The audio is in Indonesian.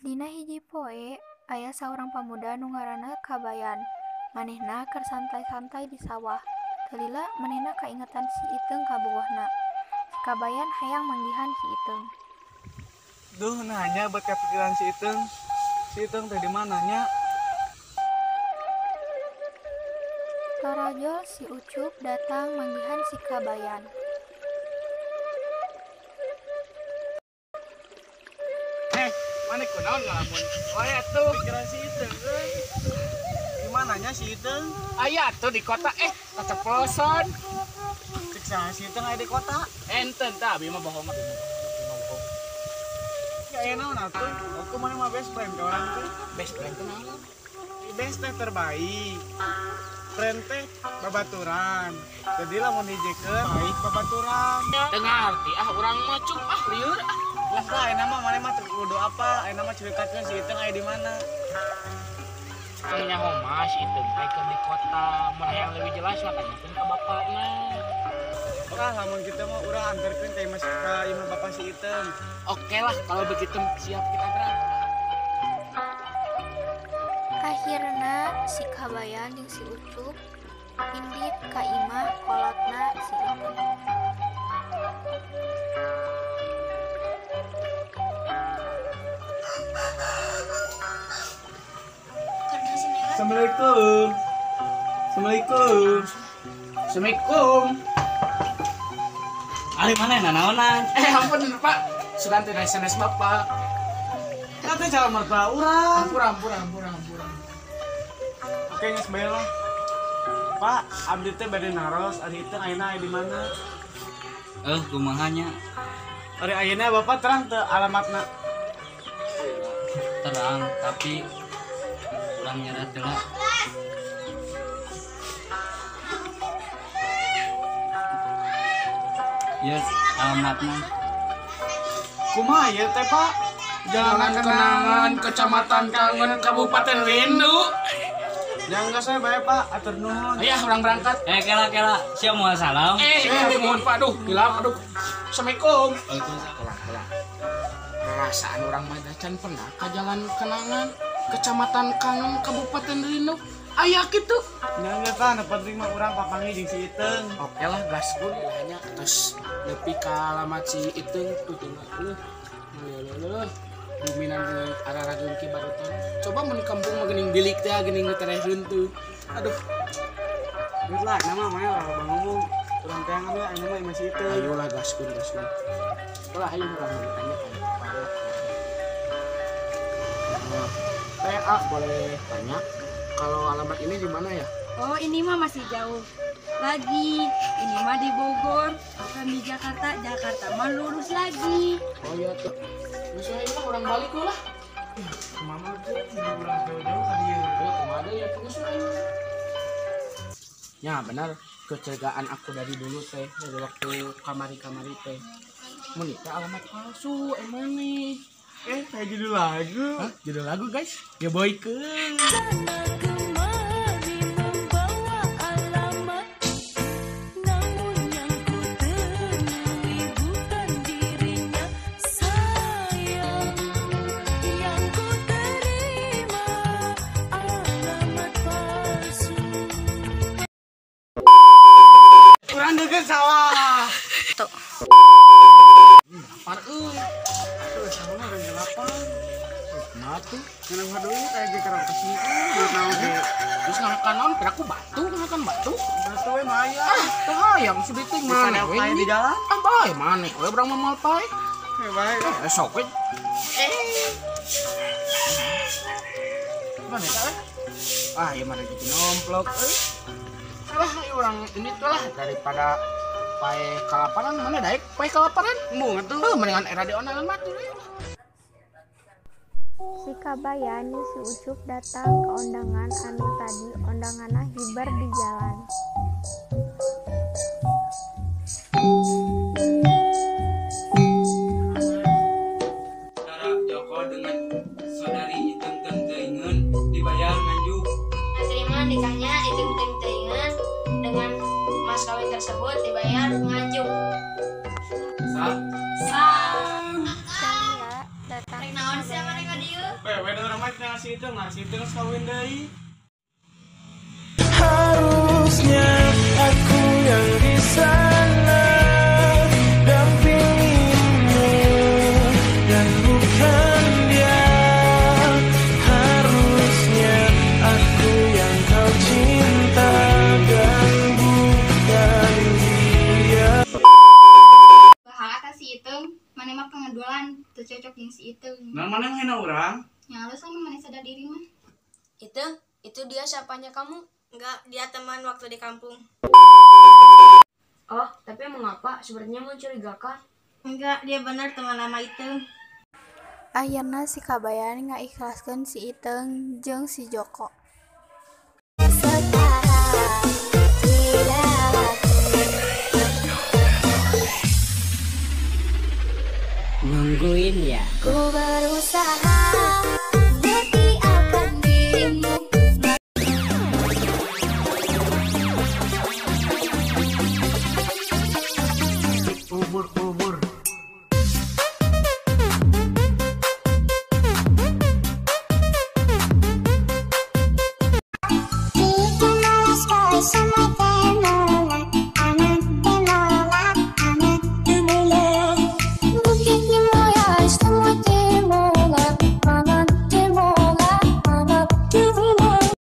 Dina hiji poe, aya saurang pamuda nu ngaranna Kabayan. Manehna keur santai-santai di sawah. Teu lila manehna kaingatan si Iteung kabogohna. Si Kabayan hayang manggihan si Iteung. Duh, nanya buat kepikiran si Iteung. Si Iteung teh di mananya? Torojol si Ucup datang manggihan si Kabayan. Mana kunaon ngalamun? Oh ya tuh pikiran si Iteung. Di mananya si Iteung? Aya tuh di kota keceplosan. Cek saha si Iteung aya di kota? Enten tah abi mah bohong abi mah. Ya aya naon atuh? Aku mana mah best friend ka orang teh. Best friend teh naon? Best teh terbaik. Friend teh babaturan. Jadi lamun hijikeun baik babaturan. Tengah arti urang mah cum lieur Lah ka aya mah mana mah kudu apa? Aya mah ceritakeun si Iteung aya di mana? Tanya homa si Iteung teh keur di kota. Mun yang lebih jelas mah tanyakeun ka bapakna. Tah lamun kitu mah urang anterkeun ka imah bapak si Iteung. Oke lah kalau begitu siap kita berangkat. Akhirna si Kabayan jeung si Ucup indit ka imah kolotna si Iteung. Assalamualaikum. Assalamualaikum. Assalamualaikum. Ari mana nanaonan? Ampun Pak. Sudah teh SMS Bapak. Kata calon mertua urang. Ampura. Oke, geus bae lah. Pak, abdi teh bade naros, ari Iteung ayeuna aya di mana? Kumahanya Ari ayeuna Bapak terang teu alamatna. terang tapi kurang nyerah tengah. Ya, alamatnya Kumaha ieu teh, Pak? Jangan kenangan Kecamatan Kangen Kabupaten Rindu. Jangan geus we bae, Pak. Atur nuhun. Ayah orang berangkat. kela siap mau salam. Mohon Pak, aduh, hilap, aduh. Assalamualaikum. Waalaikumsalam. Perasaan orang Madacan pernah ke jalan kenangan Kecamatan Kangen Kabupaten Rindu. Ayah gitu. Jangan geus tah, nu penting mah urang papangi jeung si Iteung. Oke lah, gaspun hanya terus nepi ka alamat si Iteung tuh tinggal. Dominan dengan arah ragengki barutan. Coba mun kampung mah geuning bilik teh geuning ngeterehkeun tuh. Aduh, Geus lah, nama mah ya bang ngomong. Urang teh ngambil aya mah imah si Iteung. ayolah gaspun. Setelah ayo orang mau ditanya Teh boleh tanya kalau alamat ini di mana ya? Oh, ini mah masih jauh lagi. Ini mah di Bogor, bukan di Jakarta. Jakarta mah lurus lagi. Oh iya tuh. Misalnya ini orang balik lah. Mama tuh urang jauh-jauh ka dieu. Oh, kemana ya terus ayo. Ya benar, kecelakaan aku dari dulu teh, dari waktu kamari teh. Menikah alamat palsu, emang nih. Kayak judul lagu. Hah? Judul lagu guys? Ya boykeun. Urang deukeut sawah. Tuh. Lapar euy. Tuh, sawah mah geus delapan. Matu. Ngeunah duit aya ge kerang kasih. Duit naon ge? Terus ngakan naon? Piraku batu, ngakan batu. Batu we mah aya. Teu hayang sudah teh mana we. Di jalan. Ah bae maneh we urang mah moal pae. Ya bae. Sok we. Mana teh? Ah, ya mana gitu nomplok euy. Lah urang ini tuh lah daripada pae kalaparan mana daek pae kalaparan. Mung atuh mendingan era di online mah tuh. Si Kabayan jeung si Ucup datang ke ondangan anu tadi ondanganna hiber di jalan. Saudara Joko dengan saudari Iteung Teuingeun dibayar nganjuk. Terima nikahnya Iteung Teuingeun dengan mas kawin tersebut dibayar nganjuk. Sa Sa. Jamila datang Naon sih mana dieu. Beda ramai ngasih itu kawin deui. Harusnya aku yang di sana dampingimu dan bukan dia. Harusnya aku yang kau cinta dan bukan dia. Bahala si Iteung, mana mah pengedulan, teu cocok jeung si Iteung. Nah, mana yang hina urang? Yang alasan mana sadar diri mah. Itu dia siapanya kamu? Enggak, dia teman waktu di kampung. Oh, tapi mengapa? Sepertinya mencurigakan. Enggak, dia benar teman lama itu. Akhirna si Kabayan ngaikhlaskeun si Iteung jeung si Joko. Nungguin ya. Ku berusaha